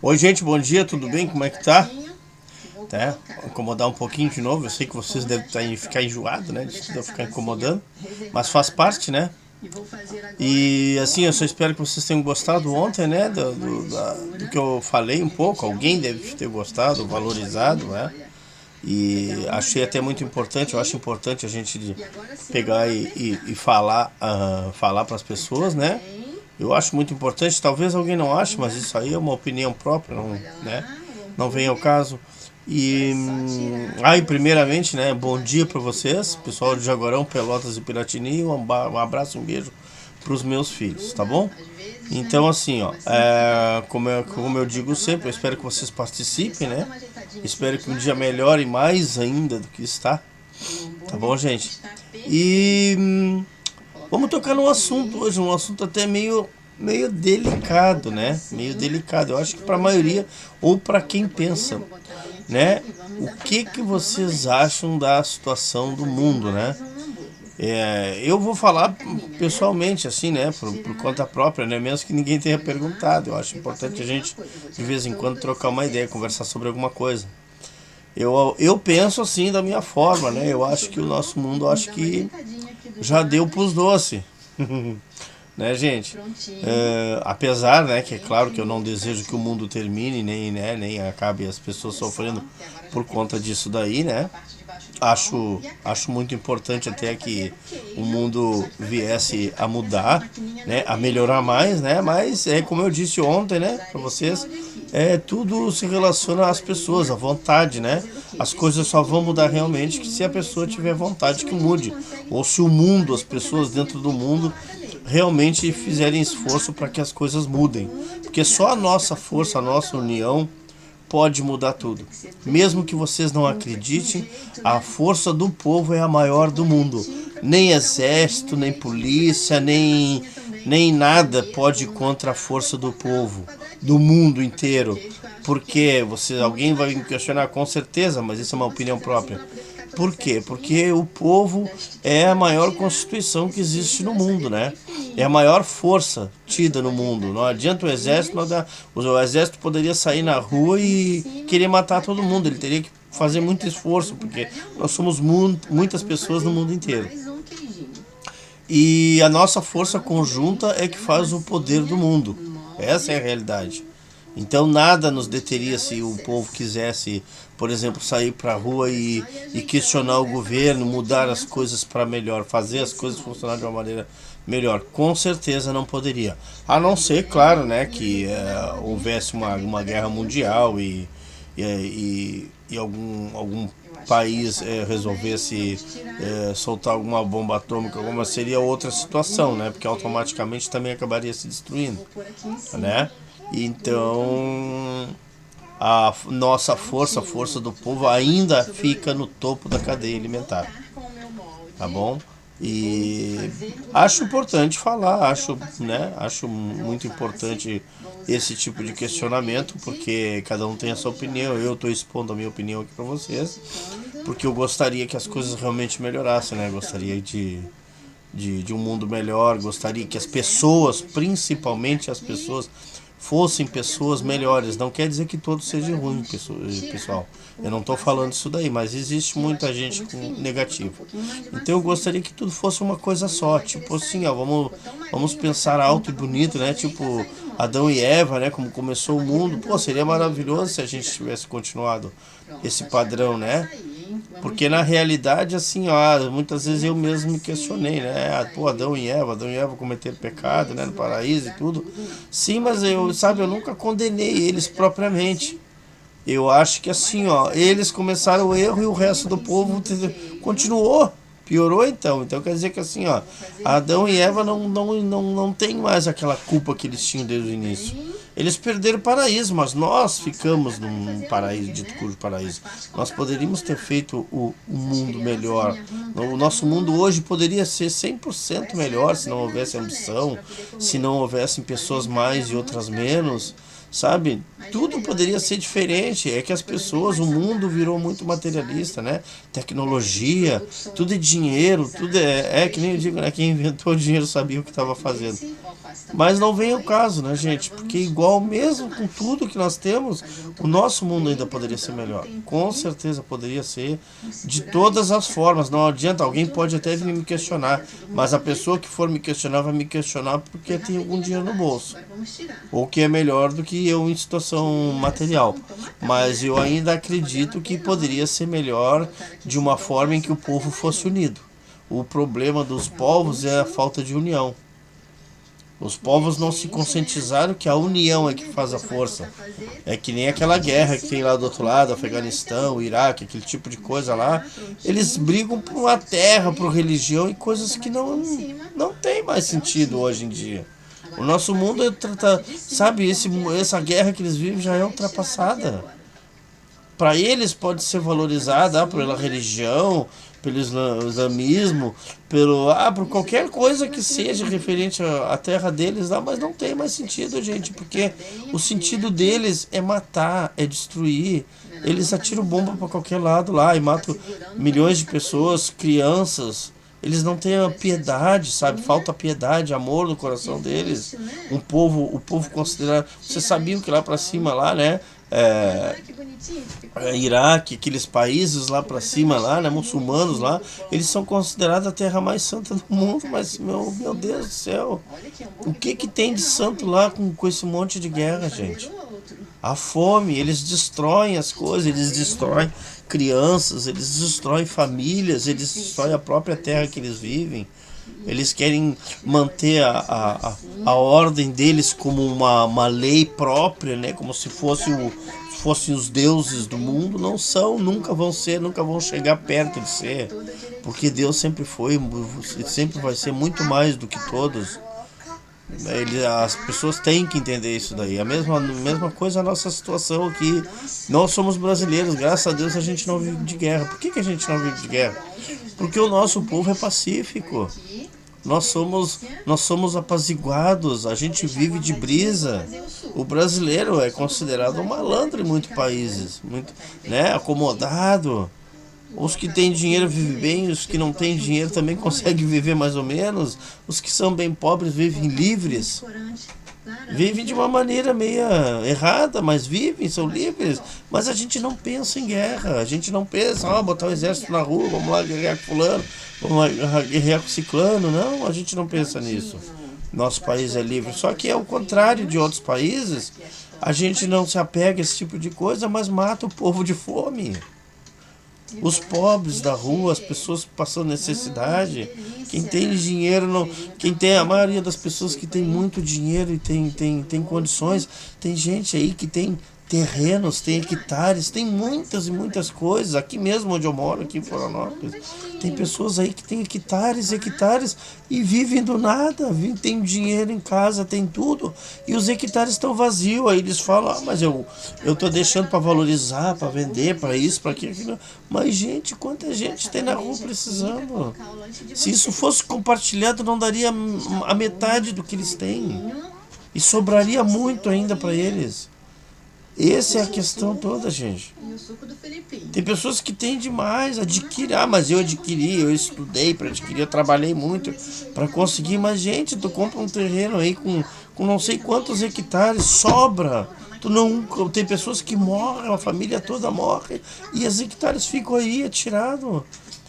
Oi, gente, bom dia, tudo bem? Como é que tá? Tá? Vou incomodar um pouquinho de novo. Eu sei que vocês devem ficar enjoados, né? De eu ficar incomodando, mas faz parte, né? E assim, eu só espero que vocês tenham gostado ontem, né? Do que eu falei um pouco. Alguém deve ter gostado, valorizado, né? E achei até muito importante. Eu acho importante a gente pegar e falar, falar para as pessoas, né? Eu acho muito importante. Talvez alguém não ache, mas isso aí é uma opinião própria, não, né? Não vem ao caso. E primeiramente, né, bom dia para vocês, pessoal de Jaguarão, Pelotas e Piratini, um abraço, um beijo para os meus filhos, tá bom? Então assim, ó, como eu digo sempre, eu espero que vocês participem, né? Espero que um dia melhore mais ainda do que está, tá bom, gente? E vamos tocar num assunto hoje, um assunto até meio delicado, né? Meio delicado. Eu acho que para a maioria ou para quem pensa, né? O que vocês acham da situação do mundo, né? Eu vou falar pessoalmente, assim, né? Por conta própria, né? Mesmo que ninguém tenha perguntado. Eu acho importante a gente, de vez em quando, trocar uma ideia, conversar sobre alguma coisa. Eu penso assim da minha forma, né? Eu acho que o nosso mundo, eu acho que já deu pros doces. Né, gente? Apesar, né, que é claro que eu não desejo que o mundo termine, nem acabe as pessoas sofrendo por conta disso daí, né? Acho muito importante até que o mundo viesse a mudar, né, a melhorar mais, né? Mas é como eu disse ontem, né, para vocês, tudo se relaciona às pessoas, à vontade, né? As coisas só vão mudar realmente se a pessoa tiver vontade que mude, ou se o mundo, as pessoas dentro do mundo realmente fizerem esforço para que as coisas mudem, porque só a nossa força, a nossa união pode mudar tudo. Mesmo que vocês não acreditem, a força do povo é a maior do mundo. Nem exército, nem polícia, nem nada pode ir contra a força do povo, do mundo inteiro. Porque alguém vai me questionar com certeza, mas isso é uma opinião própria. Por quê? Porque o povo é a maior constituição que existe no mundo, né? É a maior força tida no mundo. Não adianta o exército, o exército poderia sair na rua e querer matar todo mundo. Ele teria que fazer muito esforço, porque nós somos muitas pessoas no mundo inteiro. E a nossa força conjunta é que faz o poder do mundo. Essa é a realidade. Então nada nos deteria se o povo quisesse, por exemplo, sair para a rua e questionar o governo, mudar as coisas para melhor, fazer as coisas funcionar de uma maneira melhor. Com certeza não poderia. A não ser, claro, né, que houvesse uma guerra mundial e algum país resolvesse soltar alguma bomba atômica, alguma seria outra situação, né? Porque automaticamente também acabaria se destruindo, né? Então a nossa força, a força do povo ainda fica no topo da cadeia alimentar, tá bom? E acho importante falar, acho muito importante esse tipo de questionamento, porque cada um tem a sua opinião. Eu estou expondo a minha opinião aqui para vocês, porque eu gostaria que as coisas realmente melhorassem, né? Gostaria de um mundo melhor, gostaria que as pessoas, principalmente as pessoas, fossem pessoas melhores. Não quer dizer que todos sejam ruins, pessoal. Eu não estou falando isso daí, mas existe muita gente negativa. Então eu gostaria que tudo fosse uma coisa só, tipo assim, ó, vamos pensar alto e bonito, né? Tipo Adão e Eva, né? Como começou o mundo. Pô, seria maravilhoso se a gente tivesse continuado esse padrão, né? Porque na realidade, assim, ó, muitas vezes eu mesmo me questionei, né? Pô, Adão e Eva cometeram pecado, né? No paraíso e tudo. Sim, mas eu nunca condenei eles propriamente. Eu acho que assim, ó, eles começaram o erro e o resto do povo continuou. Piorou então. Então quer dizer que assim, ó, Adão e Eva não tem mais aquela culpa que eles tinham desde o início. Eles perderam o paraíso, mas nós ficamos num paraíso, dito cujo paraíso. Nós poderíamos ter feito o mundo melhor. O nosso mundo hoje poderia ser 100% melhor se não houvesse ambição, se não houvessem pessoas mais e outras menos, sabe? Tudo poderia ser diferente. É que as pessoas, o mundo virou muito materialista, né? Tecnologia, tudo é dinheiro, tudo é que nem eu digo, né? Quem inventou o dinheiro sabia o que estava fazendo. Mas não vem ao caso, né, gente? Porque igual mesmo com tudo que nós temos, o nosso mundo ainda poderia ser melhor. Com certeza poderia ser de todas as formas. Não adianta, alguém pode até vir me questionar, mas a pessoa que for me questionar vai me questionar porque tem algum dinheiro no bolso. Ou que é melhor do que eu em situação material. Mas eu ainda acredito que poderia ser melhor de uma forma em que o povo fosse unido. O problema dos povos é a falta de união. Os povos não se conscientizaram que a união é que faz a força. É que nem aquela guerra que tem lá do outro lado, Afeganistão, Iraque, aquele tipo de coisa lá. Eles brigam por uma terra, por religião e coisas que não tem mais sentido hoje em dia. O nosso mundo é sabe, essa guerra que eles vivem já é ultrapassada. Para eles pode ser valorizada pela religião, pelo islamismo, por qualquer coisa que seja referente à terra deles lá, mas não tem mais sentido, gente, porque o sentido deles é matar, é destruir. Eles atiram bomba para qualquer lado lá e matam milhões de pessoas, crianças. Eles não têm a piedade, sabe? Falta piedade, amor no coração deles. O povo considerado. Vocês sabiam que lá para cima, lá, né? Iraque, aqueles países lá para cima, lá, né? Muçulmanos lá, eles são considerados a terra mais santa do mundo. Mas, meu Deus do céu, o que tem de santo lá com esse monte de guerra, gente? A fome, eles destroem as coisas, eles destroem crianças, eles destroem famílias, eles destroem a própria terra que eles vivem. Eles querem manter a ordem deles como uma lei própria, né? Como se fossem os deuses do mundo. Não são, nunca vão ser, nunca vão chegar perto de ser. Porque Deus sempre foi, sempre vai ser muito mais do que todos. As pessoas têm que entender isso daí. A mesma coisa a nossa situação aqui. Nós somos brasileiros, graças a Deus a gente não vive de guerra. Por que a gente não vive de guerra? Porque o nosso povo é pacífico. Nós somos apaziguados, a gente vive de brisa. O brasileiro é considerado um malandro em muitos países, muito, né, acomodado. Os que têm dinheiro vivem bem, os que não têm dinheiro também conseguem viver mais ou menos. Os que são bem pobres vivem livres. Vivem de uma maneira meio errada, mas vivem, são livres. Mas a gente não pensa em guerra, a gente não pensa, botar o exército na rua, vamos lá guerrear com fulano, vamos lá guerrear com ciclano. Não, a gente não pensa nisso. Nosso país é livre. Só que é o contrário de outros países. A gente não se apega a esse tipo de coisa, mas mata o povo de fome. Os pobres da rua, as pessoas passando necessidade, quem tem dinheiro, não, quem tem, a maioria das pessoas que tem muito dinheiro e tem condições, tem gente aí que tem terrenos, tem hectares, tem muitas e muitas coisas. Aqui mesmo onde eu moro, aqui em Florianópolis, tem pessoas aí que tem hectares e hectares e vivem do nada, tem dinheiro em casa, tem tudo, e os hectares estão vazios. Aí eles falam, mas eu tô deixando para valorizar, para vender, para isso, para aquilo. Mas, gente, quanta gente tem na rua precisando? Se isso fosse compartilhado, não daria a metade do que eles têm. E sobraria muito ainda para eles. Essa é a questão toda, gente. Tem pessoas que têm demais, adquirem. Mas eu adquiri, eu estudei para adquirir, eu trabalhei muito para conseguir. Mas, gente, tu compra um terreno aí com não sei quantos hectares, sobra. Tem pessoas que morrem, a família toda morre e os hectares ficam aí atirados.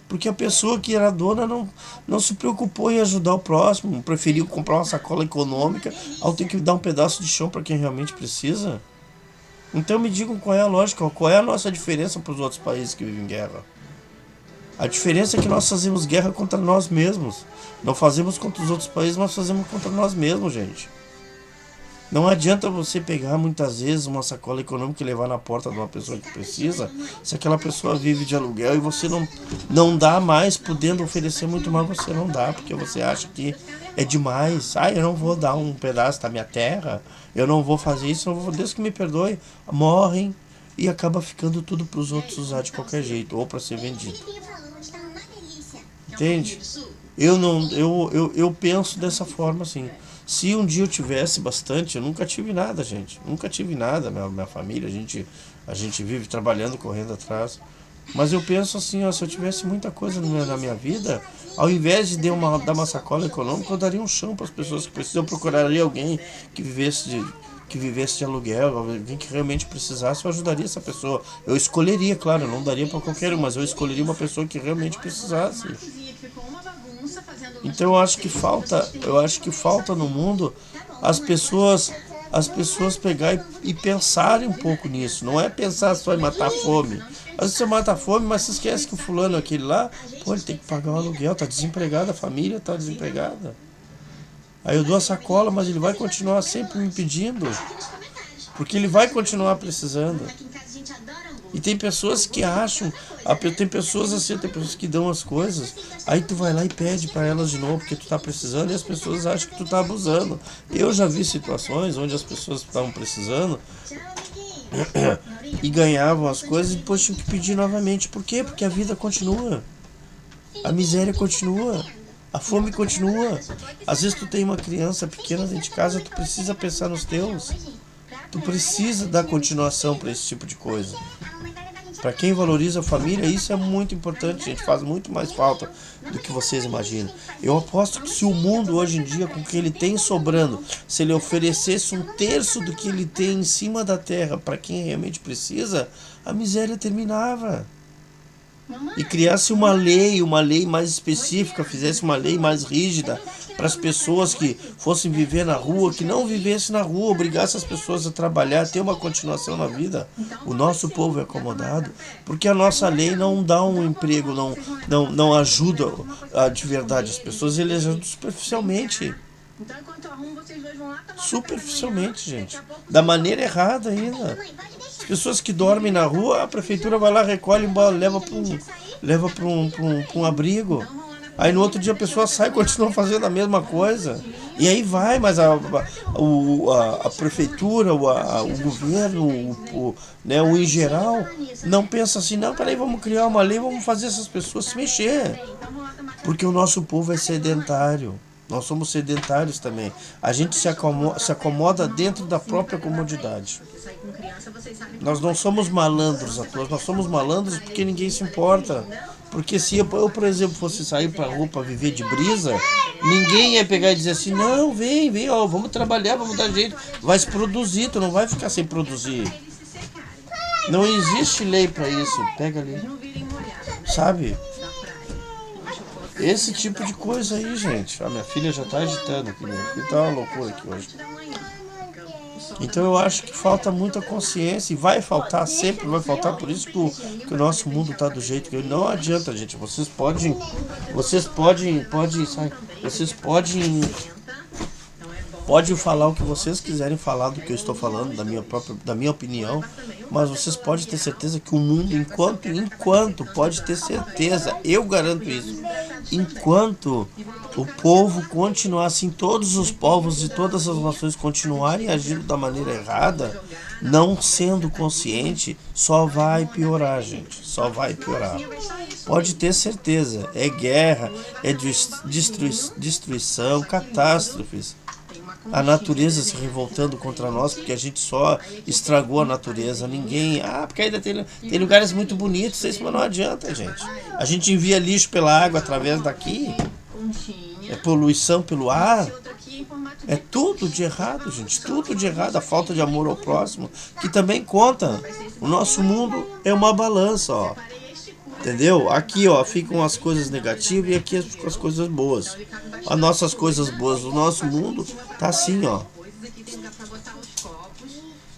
Porque a pessoa que era dona não se preocupou em ajudar o próximo, preferiu comprar uma sacola econômica ao ter que dar um pedaço de chão para quem realmente precisa. Então me digam qual é a lógica, qual é a nossa diferença para os outros países que vivem em guerra. A diferença é que nós fazemos guerra contra nós mesmos. Não fazemos contra os outros países, mas fazemos contra nós mesmos, gente. Não adianta você pegar muitas vezes uma sacola econômica e levar na porta de uma pessoa que precisa, se aquela pessoa vive de aluguel e você não dá mais, podendo oferecer muito mais, você não dá, porque você acha que é demais. Eu não vou dar um pedaço da minha terra, eu não vou fazer isso, Deus que me perdoe. Morrem e acaba ficando tudo para os outros usar de qualquer jeito, ou para ser vendido. Entende? Eu penso dessa forma assim. Se um dia eu tivesse bastante, eu nunca tive nada, gente. Nunca tive nada, minha família, a gente vive trabalhando, correndo atrás. Mas eu penso assim, ó, se eu tivesse muita coisa na minha vida, ao invés de dar uma sacola econômica, eu daria um chão para as pessoas que precisam. Eu procuraria alguém que vivesse de aluguel, alguém que realmente precisasse, eu ajudaria essa pessoa. Eu escolheria, claro, eu não daria para qualquer um, mas eu escolheria uma pessoa que realmente precisasse. Então eu acho que falta no mundo as pessoas pegar e pensarem um pouco nisso. Não é pensar só em matar a fome. Às vezes você mata a fome, mas você esquece que o fulano aquele lá, pô, ele tem que pagar o aluguel, tá desempregado, a família tá desempregada. Aí eu dou a sacola, mas ele vai continuar sempre me pedindo, porque ele vai continuar precisando. E tem pessoas que acham, tem pessoas assim, tem pessoas que dão as coisas, aí tu vai lá e pede para elas de novo porque tu tá precisando e as pessoas acham que tu tá abusando. Eu já vi situações onde as pessoas estavam precisando e ganhavam as coisas e depois tinham que pedir novamente. Por quê? Porque a vida continua, a miséria continua, a fome continua. Às vezes tu tem uma criança pequena dentro de casa, tu precisa pensar nos teus. Tu precisa dar continuação para esse tipo de coisa. Para quem valoriza a família, isso é muito importante, gente. Faz muito mais falta do que vocês imaginam. Eu aposto que se o mundo hoje em dia, com o que ele tem sobrando, se ele oferecesse 1/3 do que ele tem em cima da terra para quem realmente precisa, a miséria terminava. E criasse uma lei mais específica, fizesse uma lei mais rígida para as pessoas que fossem viver na rua, que não vivessem na rua, obrigasse as pessoas a trabalhar, ter uma continuação na vida. O nosso povo é acomodado, porque a nossa lei não dá um emprego, não ajuda de verdade as pessoas, ele ajuda superficialmente. Superficialmente, gente. Da maneira errada ainda. As pessoas que dormem na rua, a prefeitura vai lá, recolhe, leva para um abrigo. Aí no outro dia a pessoa sai e continua fazendo a mesma coisa. E aí vai, mas a prefeitura, o governo, né, o em geral, não pensa assim, não, peraí, vamos criar uma lei, vamos fazer essas pessoas se mexer. Porque o nosso povo é sedentário. Nós somos sedentários também. A gente se acomoda dentro da própria comodidade. Nós não somos malandros à toa, nós somos malandros porque ninguém se importa. Porque se eu, por exemplo, fosse sair pra rua pra viver de brisa, ninguém ia pegar e dizer assim, não, vem, ó, vamos trabalhar, vamos dar jeito. Vai se produzir, tu não vai ficar sem produzir. Não existe lei pra isso. Pega ali. Sabe? Esse tipo de coisa aí, gente. A minha filha já tá agitando aqui, minha filha tá uma loucura aqui hoje. Então eu acho que falta muita consciência e vai faltar, sempre vai faltar, por isso que o nosso mundo tá do jeito que ele. Não adianta, gente. Vocês podem, pode falar o que vocês quiserem falar do que eu estou falando, da minha opinião, mas vocês podem ter certeza que o mundo, enquanto pode ter certeza, eu garanto isso, enquanto o povo continuar assim, todos os povos e todas as nações continuarem agindo da maneira errada, não sendo consciente, só vai piorar, gente, só vai piorar. Pode ter certeza, é guerra, é destruição, catástrofes. A natureza se revoltando contra nós porque a gente só estragou a natureza. Ninguém. Porque ainda tem lugares muito bonitos, isso, mas não adianta, gente. A gente envia lixo pela água através daqui. É poluição pelo ar. É tudo de errado, gente. Tudo de errado. A falta de amor ao próximo, que também conta. O nosso mundo é uma balança, ó. Entendeu? Aqui, ó, ficam as coisas negativas e aqui ficam as coisas boas. As nossas coisas boas do nosso mundo tá assim, ó.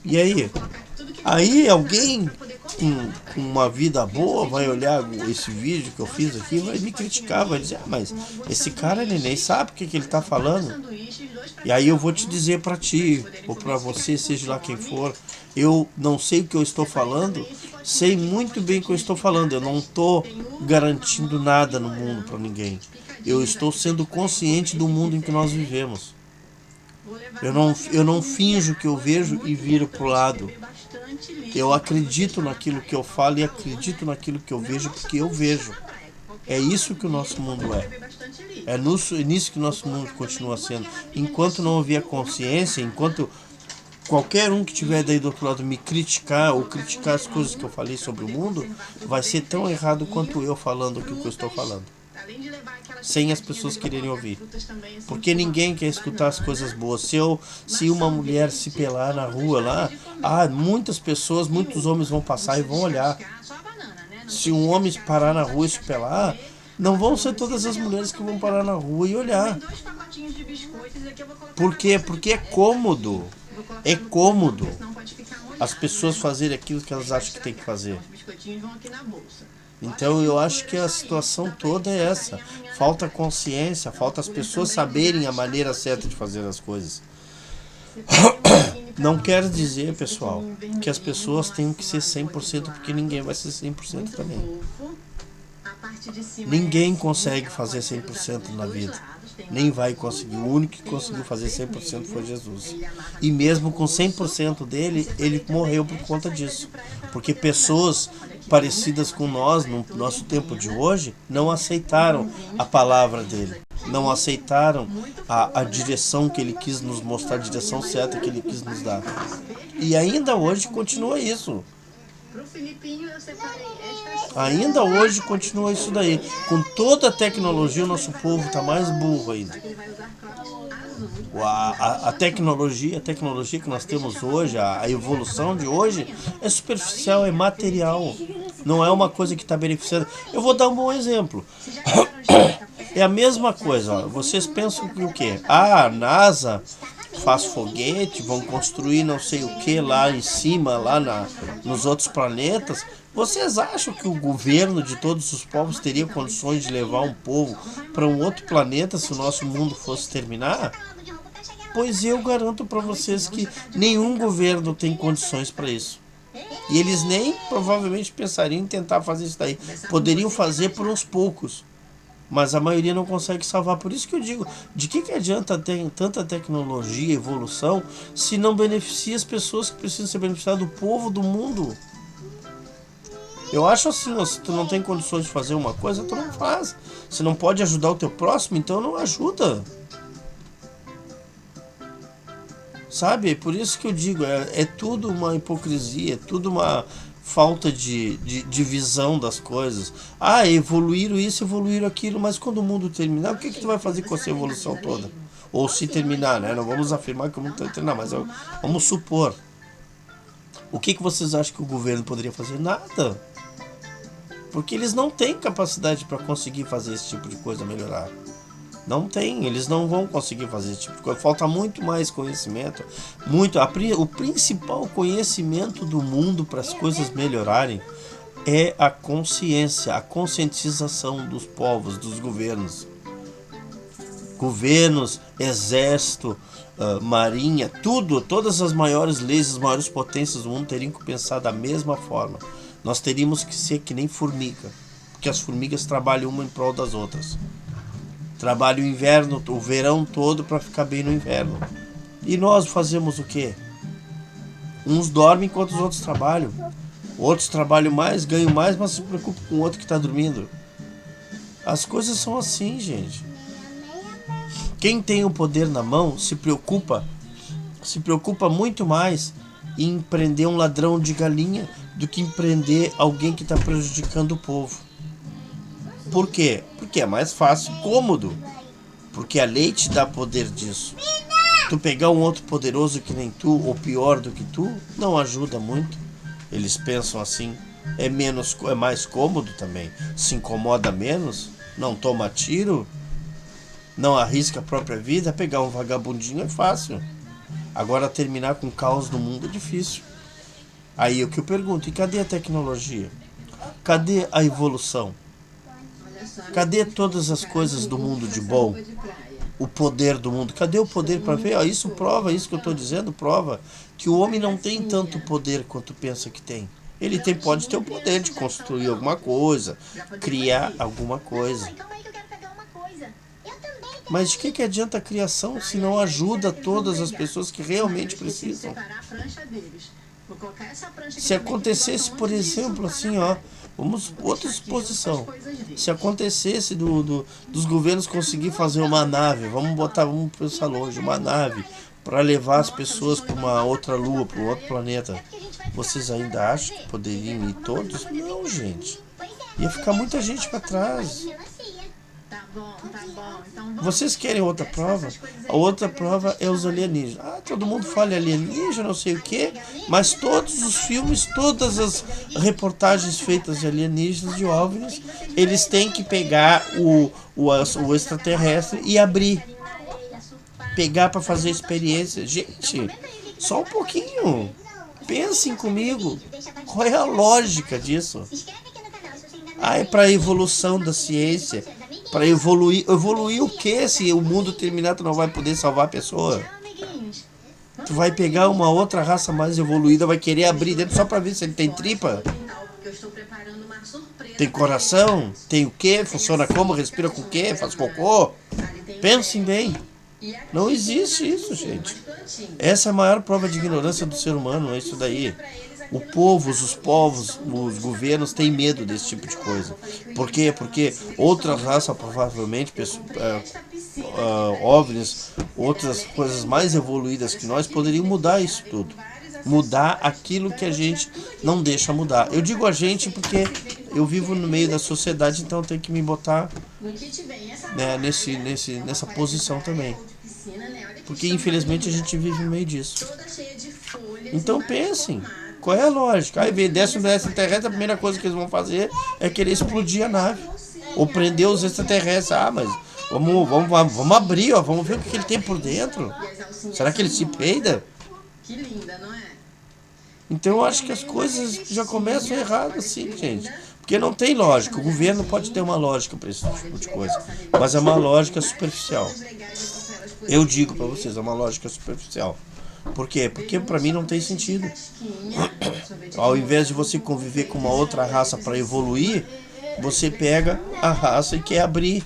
E aí? Aí alguém com uma vida boa vai olhar esse vídeo que eu fiz aqui, vai me criticar, vai dizer, mas esse cara ele nem sabe o que ele tá falando. E aí eu vou te dizer pra ti, ou pra você, seja lá quem for, eu não sei o que eu estou falando, sei muito bem o que eu estou falando, eu não estou garantindo nada no mundo pra ninguém. Eu estou sendo consciente do mundo em que nós vivemos. Eu não finjo que eu vejo e viro pro lado. Eu acredito naquilo que eu falo e acredito naquilo que eu vejo porque eu vejo. É isso que o nosso mundo é. É nisso que nosso mundo continua sendo. Enquanto não houver consciência, enquanto qualquer um que tiver daí do outro lado me criticar ou criticar as coisas que eu falei sobre o mundo, vai ser tão errado quanto eu falando o que eu estou falando. Sem as pessoas quererem ouvir. Porque ninguém quer escutar as coisas boas. Se uma mulher se pelar na rua lá, muitas pessoas, muitos homens vão passar e vão olhar. Se um homem parar na rua e se pelar, não vão ser todas as mulheres que vão parar na rua e olhar. Por quê? Porque é cômodo. É cômodo as pessoas fazerem aquilo que elas acham que tem que fazer. Então eu acho que a situação toda é essa. Falta consciência, falta as pessoas saberem a maneira certa de fazer as coisas. Não quero dizer, pessoal, que as pessoas tenham que ser 100%, porque ninguém vai ser 100% também. Ninguém consegue fazer 100% na vida. Nem vai conseguir. O único que conseguiu fazer 100% foi Jesus. E mesmo com 100% dele, ele morreu por conta disso. Porque pessoas parecidas com nós, no nosso tempo de hoje, não aceitaram a palavra dele. Não aceitaram a direção que ele quis nos mostrar, a direção certa que ele quis nos dar. E ainda hoje continua isso. Ainda hoje continua isso daí. Com toda a tecnologia, o nosso povo está mais burro ainda. A tecnologia que nós temos hoje, a evolução de hoje, é superficial, é material. Não é uma coisa que está beneficiando. Eu vou dar um bom exemplo. É a mesma coisa. Ó. Vocês pensam que o quê? A NASA faz foguete, vão construir não sei o que lá em cima, lá nos outros planetas. Vocês acham que o governo de todos os povos teria condições de levar um povo para um outro planeta se o nosso mundo fosse terminar? Pois eu garanto para vocês que nenhum governo tem condições para isso. E eles nem provavelmente pensariam em tentar fazer isso daí. Poderiam fazer por uns poucos. Mas a maioria não consegue salvar. Por isso que eu digo, de que adianta ter tanta tecnologia, evolução, se não beneficia as pessoas que precisam ser beneficiadas, do povo do mundo? Eu acho assim, ó, se tu não tem condições de fazer uma coisa, tu não faz. Se não pode ajudar o teu próximo, então não ajuda. Sabe? Por isso que eu digo, é tudo uma hipocrisia, é tudo uma falta de visão das coisas. Evoluíram isso, evoluíram aquilo, mas quando o mundo terminar, o que tu vai fazer com essa evolução toda? Ou se terminar, né? Não vamos afirmar que o mundo vai terminar, mas vamos supor. O que vocês acham que o governo poderia fazer? Nada. Porque eles não têm capacidade para conseguir fazer esse tipo de coisa melhorar. Não tem, eles não vão conseguir fazer esse tipo de coisa. Falta muito mais conhecimento. O principal conhecimento do mundo para as coisas melhorarem é a consciência, a conscientização dos povos, dos governos. Governos, exército, marinha, todas as maiores leis, as maiores potências do mundo teriam que pensar da mesma forma. Nós teríamos que ser que nem formiga, porque as formigas trabalham uma em prol das outras. Trabalham o verão todo para ficar bem no inverno. E nós fazemos o quê? Uns dormem enquanto os outros trabalham. Outros trabalham mais, ganham mais, mas se preocupam com o outro que está dormindo. As coisas são assim, gente. Quem tem o poder na mão se preocupa muito mais em prender um ladrão de galinha do que em prender alguém que está prejudicando o povo. Por quê? Porque é mais fácil e cômodo. Porque a lei te dá poder disso. Tu pegar um outro poderoso que nem tu, ou pior do que tu, não ajuda muito. Eles pensam assim. É mais cômodo também. Se incomoda menos. Não toma tiro. Não arrisca a própria vida. Pegar um vagabundinho é fácil. Agora terminar com caos no mundo é difícil. Aí o que eu pergunto, e cadê a tecnologia? Cadê a evolução? Cadê todas as coisas do mundo de bom? O poder do mundo. Cadê o poder para ver? Isso prova, isso que eu estou dizendo, prova que o homem não tem tanto poder quanto pensa que tem. Ele pode ter o poder de construir alguma coisa, criar alguma coisa. Mas de que adianta a criação se não ajuda todas as pessoas que realmente precisam? Se acontecesse, por exemplo, assim, ó, vamos outra exposição. Se acontecesse dos governos conseguir fazer uma nave, vamos pensar longe, uma nave para levar as pessoas para uma outra lua, para um outro planeta. Vocês ainda acham que poderiam ir todos? Não, gente. Ia ficar muita gente para trás. Tá bom. Então Vocês querem outra prova? A outra prova é os alienígenas. Ah, todo mundo fala alienígena, não sei o que, mas todos os filmes, todas as reportagens feitas de alienígenas, de OVNIs, eles têm que pegar o extraterrestre e abrir. Pegar para fazer experiência. Gente, só um pouquinho. Pensem comigo. Qual é a lógica disso? Ah, é para a evolução da ciência. Para evoluir. Evoluir o quê? Se o mundo terminar, tu não vai poder salvar a pessoa. Tu vai pegar uma outra raça mais evoluída, vai querer abrir dentro só para ver se ele tem tripa. Tem coração? Tem o quê? Funciona como? Respira com o quê? Faz cocô? Pensem bem. Não existe isso, gente. Essa é a maior prova de ignorância do ser humano, é isso daí. Os povos, os governos têm medo desse tipo de coisa. Por quê? Porque outra raça, provavelmente, OVNIs, outras coisas mais evoluídas que nós, poderiam mudar isso tudo. Mudar aquilo que a gente não deixa mudar. Eu digo a gente porque eu vivo no meio da sociedade, então eu tenho que me botar, né, nessa posição também. Porque infelizmente a gente vive no meio disso. Então pensem, qual é a lógica? Aí desce um extraterrestre, a primeira coisa que eles vão fazer é querer explodir a nave. Ou prender os extraterrestres. Ah, mas vamos abrir, ó, vamos ver o que ele tem por dentro. Será que ele se peida? Que linda, não é? Então eu acho que as coisas já começam erradas assim, gente. Porque não tem lógica. O governo pode ter uma lógica para esse tipo de coisa. Mas é uma lógica superficial. Eu digo para vocês, é uma lógica superficial. Por quê? Porque para mim não tem sentido. Ao invés de você conviver com uma outra raça para evoluir, você pega a raça e quer abrir,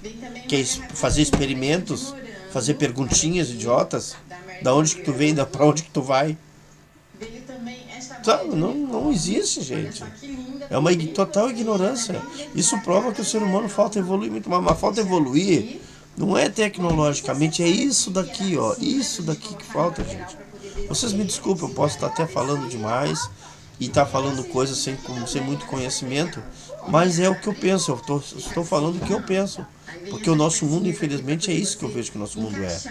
quer fazer experimentos, fazer perguntinhas idiotas. Da onde que tu vem, para onde que tu vai? Sabe, não existe, gente. É uma total ignorância. Isso prova que o ser humano falta evoluir muito mais. Mas falta evoluir não é tecnologicamente, é isso daqui, ó. Isso daqui que falta, gente. Vocês me desculpem, eu posso estar até falando demais e estar falando coisas sem muito conhecimento, mas é o que eu penso. Eu estou falando o que eu penso. Porque o nosso mundo, infelizmente, é isso que eu vejo que o nosso mundo é.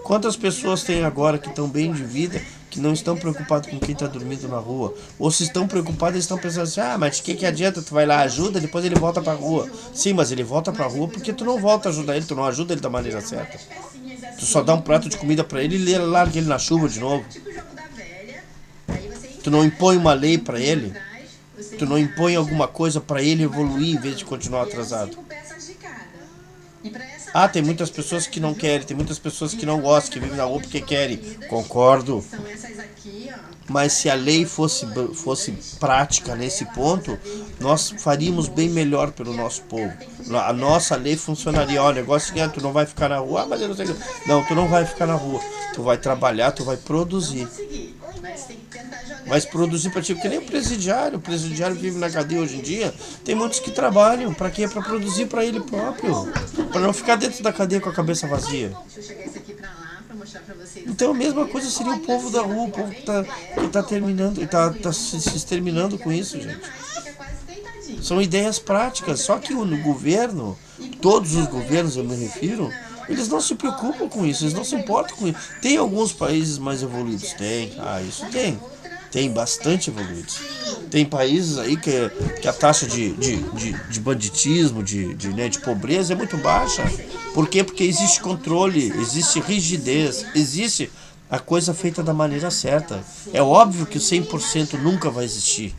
Quantas pessoas tem agora que estão bem de vida, que não estão preocupadas com quem está dormindo na rua? Ou se estão preocupadas, estão pensando assim, ah, mas que adianta? Tu vai lá, ajuda, depois ele volta pra rua. Sim, mas ele volta pra rua porque tu não volta a ajudar ele, tu não ajuda ele da maneira certa. Tu só dá um prato de comida pra ele e larga ele na chuva de novo. Tu não impõe uma lei pra ele. Tu não impõe alguma coisa pra ele evoluir em vez de continuar atrasado. Ah, tem muitas pessoas que não querem, tem muitas pessoas que não gostam, que vivem na rua porque querem. Concordo. Mas se a lei fosse prática nesse ponto, nós faríamos bem melhor pelo nosso povo. A nossa lei funcionaria. Olha, o negócio é que tu não vai ficar na rua. Ah, mas eu não sei. Não, tu não vai ficar na rua. Tu vai trabalhar, tu vai produzir. Mas produzir para ti, porque nem o presidiário. O presidiário vive na cadeia hoje em dia. Tem muitos que trabalham. Para quê? Para produzir para ele próprio. Para não ficar dentro da cadeia com a cabeça vazia. Então a mesma coisa seria o povo da rua, o povo que tá terminando, e tá se exterminando com isso, gente. São ideias práticas, só que no governo, todos os governos eu me refiro, eles não se preocupam com isso, eles não se importam com isso. Tem alguns países mais evoluídos? Tem, isso tem. Tem bastante evoluídos. Tem países aí que a taxa de banditismo, de pobreza é muito baixa. Por quê? Porque existe controle, existe rigidez, existe a coisa feita da maneira certa. É óbvio que o 100% nunca vai existir.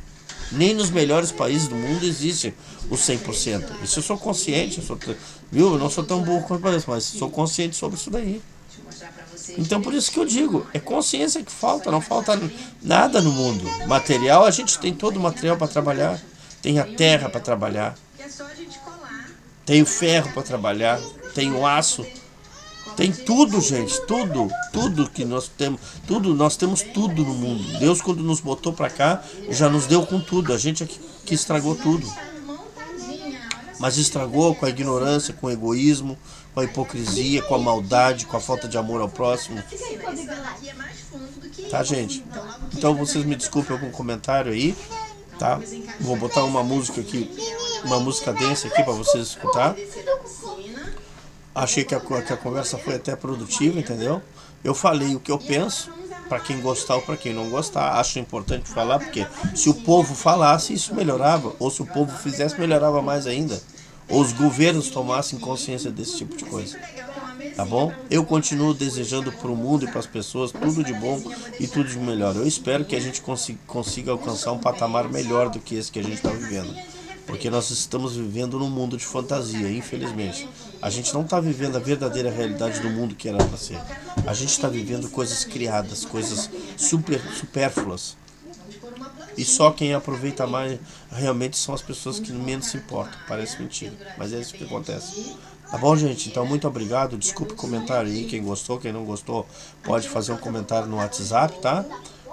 Nem nos melhores países do mundo existe o 100%. Isso eu sou consciente, viu? Eu não sou tão burro quanto parece, mas sou consciente sobre isso daí. Então por isso que eu digo, é consciência que falta, não falta nada no mundo. Material, a gente tem todo o material para trabalhar, tem a terra para trabalhar, tem o ferro para trabalhar, tem o aço Tem tudo, gente, tudo que nós temos, nós temos tudo no mundo. Deus, quando nos botou pra cá, já nos deu com tudo. A gente é que estragou tudo. Mas estragou com a ignorância, com o egoísmo, com a hipocrisia, com a maldade, com a falta de amor ao próximo. Tá, gente? Então vocês me desculpem algum comentário aí, tá? Vou botar uma música aqui, uma música densa aqui pra vocês escutar. Achei que a conversa foi até produtiva, entendeu? Eu falei o que eu penso, para quem gostar ou para quem não gostar. Acho importante falar, porque se o povo falasse, isso melhorava. Ou se o povo fizesse, melhorava mais ainda. Ou os governos tomassem consciência desse tipo de coisa. Tá bom? Eu continuo desejando para o mundo e para as pessoas tudo de bom e tudo de melhor. Eu espero que a gente consiga alcançar um patamar melhor do que esse que a gente está vivendo. Porque nós estamos vivendo num mundo de fantasia, infelizmente. A gente não está vivendo a verdadeira realidade do mundo que era para ser. A gente está vivendo coisas criadas, coisas supérfluas. E só quem aproveita mais realmente são as pessoas que menos se importam. Parece mentira, mas é isso que acontece. Tá bom, gente? Então, muito obrigado. Desculpe o comentário aí. Quem gostou, quem não gostou, pode fazer um comentário no WhatsApp, tá?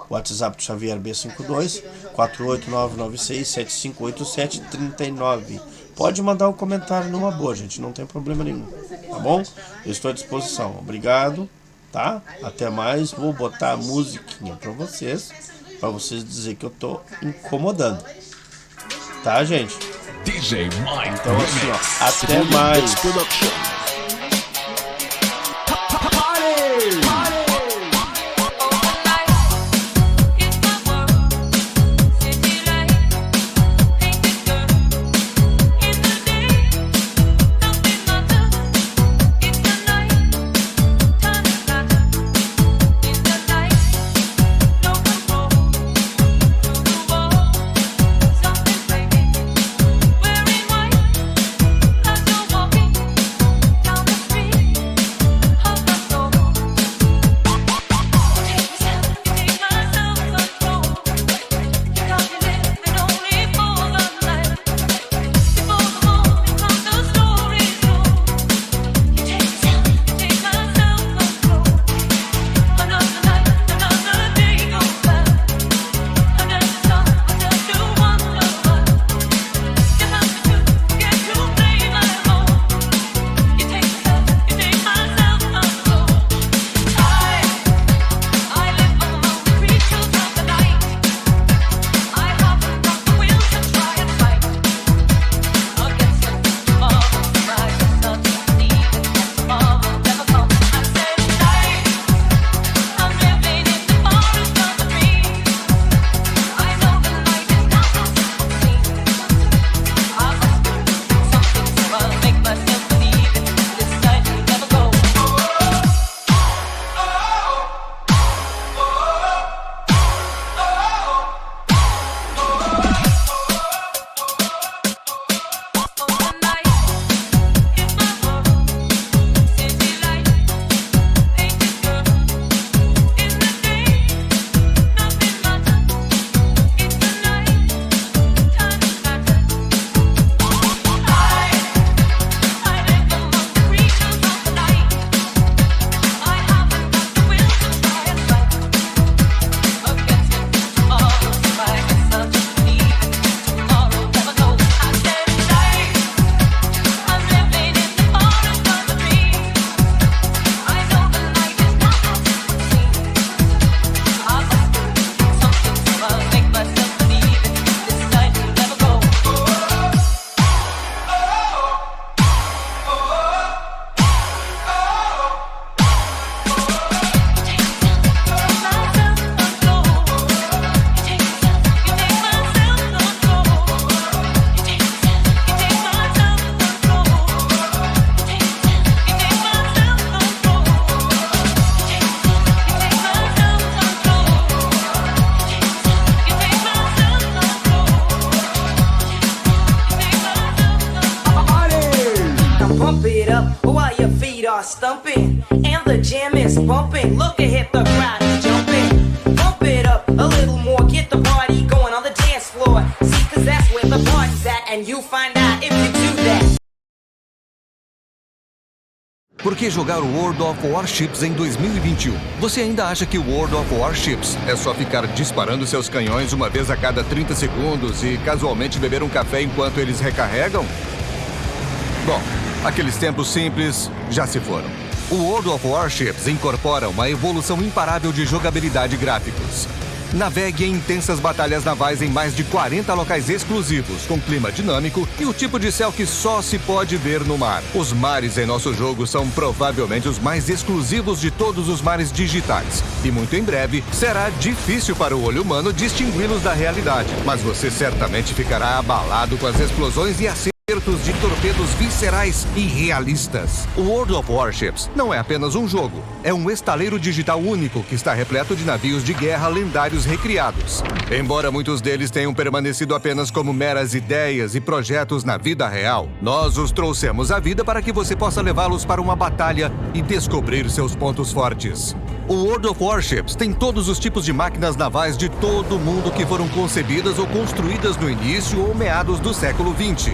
O WhatsApp do Xavier B52 48996758739. Pode mandar um comentário numa boa, gente, não tem problema nenhum, tá bom? Eu estou à disposição. Obrigado, tá? Até mais. Vou botar a musiquinha para vocês dizer que eu tô incomodando. Tá, gente? DJ Mike. Então assim, ó, até mais. Stumping and the jam is bumping. Look ahead, the crowd is jumping. Bump it up a little more, get the party going on the dance floor. See, cause that's where the party's at, and you find out if you do that. Por que jogar o World of Warships em 2021? Você ainda acha que o World of Warships é só ficar disparando seus canhões uma vez a cada 30 segundos e casualmente beber um café enquanto eles recarregam? Bom, aqueles tempos simples já se foram. O World of Warships incorpora uma evolução imparável de jogabilidade e gráficos. Navegue em intensas batalhas navais em mais de 40 locais exclusivos, com clima dinâmico e o tipo de céu que só se pode ver no mar. Os mares em nosso jogo são provavelmente os mais exclusivos de todos os mares digitais. E muito em breve, será difícil para o olho humano distingui-los da realidade. Mas você certamente ficará abalado com as explosões e acertos de torpedos viscerais e realistas. O World of Warships não é apenas um jogo, é um estaleiro digital único que está repleto de navios de guerra lendários recriados. Embora muitos deles tenham permanecido apenas como meras ideias e projetos na vida real, nós os trouxemos à vida para que você possa levá-los para uma batalha e descobrir seus pontos fortes. O World of Warships tem todos os tipos de máquinas navais de todo o mundo que foram concebidas ou construídas no início ou meados do século XX.